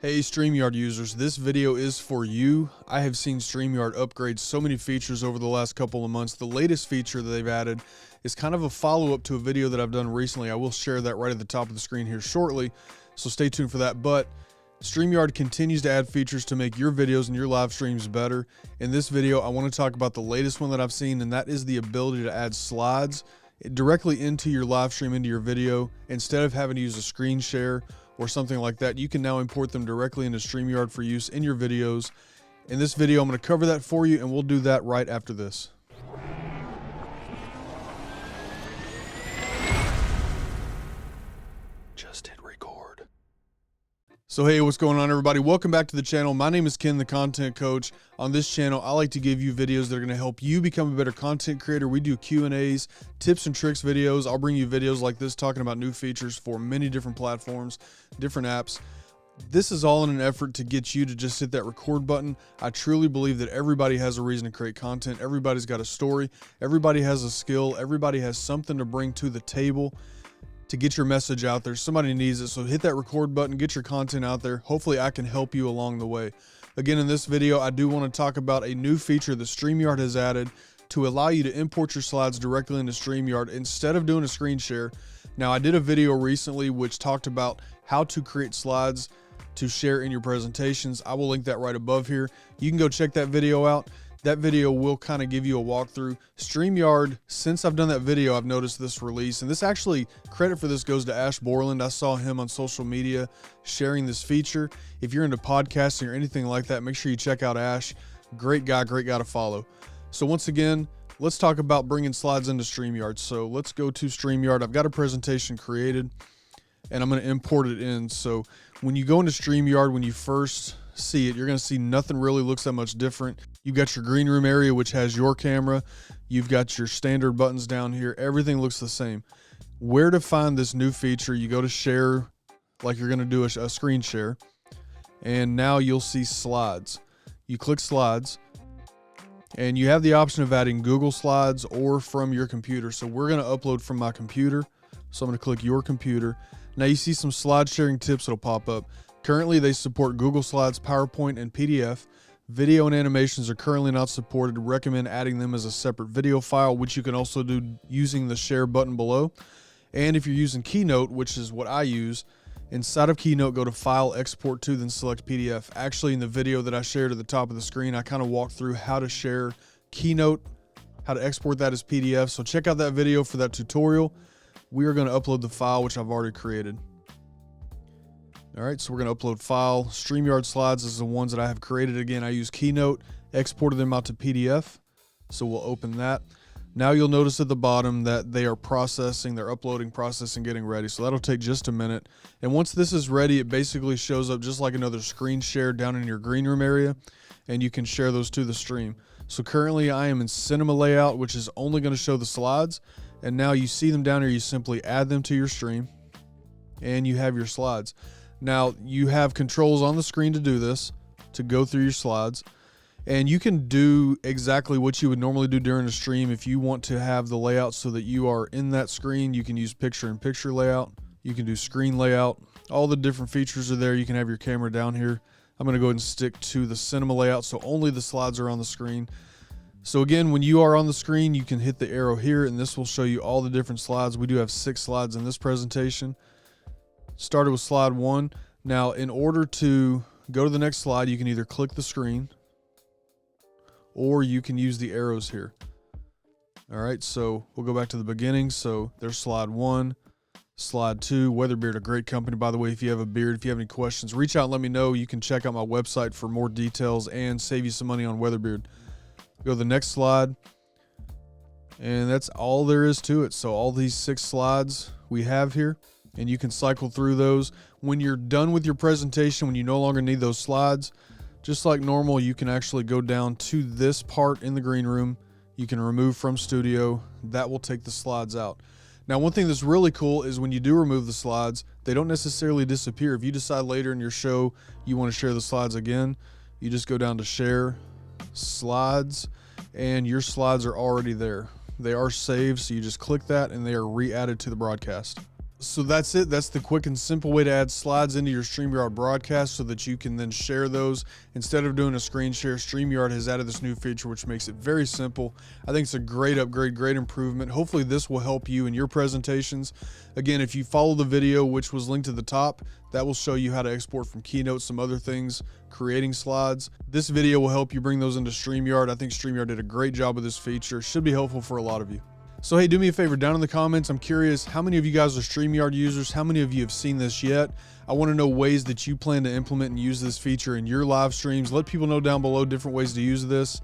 Hey Streamyard users, this video is for you. I have seen Streamyard upgrade so many features over the last couple of months. The latest feature that they've added is kind of a follow-up to a video that I've done recently. I will share that right at the top of the screen here shortly, so stay tuned for that. But Streamyard continues to add features to make your videos and your live streams better. In this video, I want to talk about the latest one that I've seen, and that is the ability to add slides directly into your live stream, into your video. Instead of having to use a screen share or something like that, you can now import them directly into Streamyard for use in your videos. In this video, I'm going to cover that for you, and we'll do that right after this. Just hit record. So hey, what's going on everybody? Welcome back to the channel. My name is Ken, the content coach. On this channel, I like to give you videos that are going to help you become a better content creator. We do Q&As, tips and tricks videos. I'll bring you videos like this talking about new features for many different platforms, different apps. This is all in an effort to get you to just hit that record button. I truly believe that everybody has a reason to create content. Everybody's got a story. Everybody has a skill. Everybody has something to bring to the table to get your message out there. Somebody needs it. So hit that record button, get your content out there. Hopefully I can help you along the way. Again, in this video, I do want to talk about a new feature that Streamyard has added to allow you to import your slides directly into Streamyard instead of doing a screen share. Now, I did a video recently which talked about how to create slides to share in your presentations. I will link that right above here. You can go check that video out. That video will kind of give you a walkthrough. Streamyard, since I've done that video, I've noticed this release, and this actually, credit for this goes to Ash Borland. I saw him on social media sharing this feature. If you're into podcasting or anything like that, make sure you check out Ash. Great guy to follow. So once again, let's talk about bringing slides into Streamyard. So let's go to Streamyard. I've got a presentation created, and I'm going to import it in. So when you go into Streamyard, when you first see it, you're going to see nothing really looks that much different. You've got your green room area, which has your camera. You've got your standard buttons down here. Everything looks the same. Where to find this new feature, you go to share, like you're going to do a screen share, and now you'll see slides. You click slides, and you have the option of adding Google Slides or from your computer. So we're going to upload from my computer. So I'm going to click your computer. Now you see some slide sharing tips that'll pop up. Currently, they support Google Slides, PowerPoint, and PDF. Video and animations are currently not supported. Recommend adding them as a separate video file, which you can also do using the share button below. And if you're using Keynote, which is what I use, inside of Keynote, go to File, Export to, then select PDF. Actually, in the video that I shared at the top of the screen, I kind of walked through how to share Keynote, how to export that as PDF. So check out that video for that tutorial. We are going to upload the file, which I've already created. All right, so we're going to upload file. Streamyard slides is the ones that I have created. Again, I use Keynote, exported them out to PDF. So we'll open that. Now you'll notice at the bottom that they are processing, they're uploading, processing, getting ready. So that'll take just a minute. And once this is ready, it basically shows up just like another screen share down in your green room area, and you can share those to the stream. So currently I am in cinema layout, which is only going to show the slides. And now you see them down here, you simply add them to your stream, and you have your slides. Now, you have controls on the screen to do this, to go through your slides, and you can do exactly what you would normally do during a stream. If you want to have the layout so that you are in that screen, you can use picture-in-picture layout. You can do screen layout. All the different features are there. You can have your camera down here. I'm going to go ahead and stick to the cinema layout, so only the slides are on the screen. So again, when you are on the screen, you can hit the arrow here, and this will show you all the different slides. We do have 6 slides in this presentation. Started with slide 1. Now, in order to go to the next slide, you can either click the screen or you can use the arrows here. All right, so we'll go back to the beginning. So there's slide 1, slide 2. Weatherbeard, a great company, by the way. If you have a beard, if you have any questions, reach out and let me know. You can check out my website for more details and save you some money on Weatherbeard. Go to the next slide, and that's all there is to it. So all these 6 slides we have here, and you can cycle through those. When you're done with your presentation, when you no longer need those slides, just like normal, you can actually go down to this part in the green room. You can remove from studio. That will take the slides out. Now, one thing that's really cool is when you do remove the slides, they don't necessarily disappear. If you decide later in your show you want to share the slides again, you just go down to share slides, and your slides are already there. They are saved, so you just click that and they are re-added to the broadcast. So that's it. That's the quick and simple way to add slides into your StreamYard broadcast so that you can then share those. Instead of doing a screen share, StreamYard has added this new feature, which makes it very simple. I think it's a great upgrade, great improvement. Hopefully this will help you in your presentations. Again, if you follow the video, which was linked to the top, that will show you how to export from Keynote, some other things, creating slides. This video will help you bring those into StreamYard. I think StreamYard did a great job with this feature. Should be helpful for a lot of you. So hey, do me a favor, down in the comments, I'm curious, how many of you guys are StreamYard users? How many of you have seen this yet? I want to know ways that you plan to implement and use this feature in your live streams. Let people know down below different ways to use this.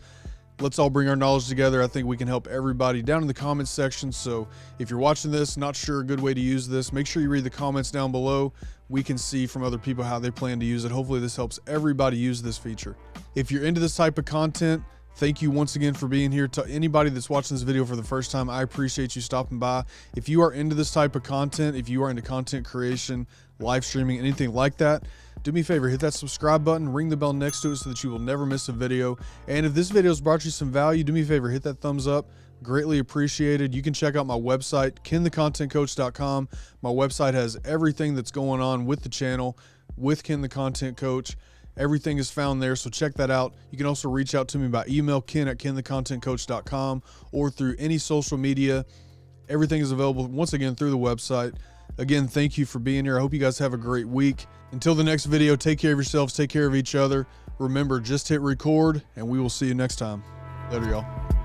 Let's all bring our knowledge together. I think we can help everybody down in the comments section. So if you're watching this, not sure a good way to use this, make sure you read the comments down below. We can see from other people how they plan to use it. Hopefully this helps everybody use this feature. If you're into this type of content, thank you once again for being here. To anybody that's watching this video for the first time, I appreciate you stopping by. If you are into this type of content, if you are into content creation, live streaming, anything like that, do me a favor, hit that subscribe button, ring the bell next to it so that you will never miss a video. And if this video has brought you some value, do me a favor, hit that thumbs up. Greatly appreciated. You can check out my website, kenthecontentcoach.com. My website has everything that's going on with the channel, with Ken the Content Coach. Everything is found there, so check that out. You can also reach out to me by email, ken@kenthecontentcoach.com, or through any social media. Everything is available, once again, through the website. Again, thank you for being here. I hope you guys have a great week. Until the next video, take care of yourselves, take care of each other. Remember, just hit record, and we will see you next time. Later, y'all.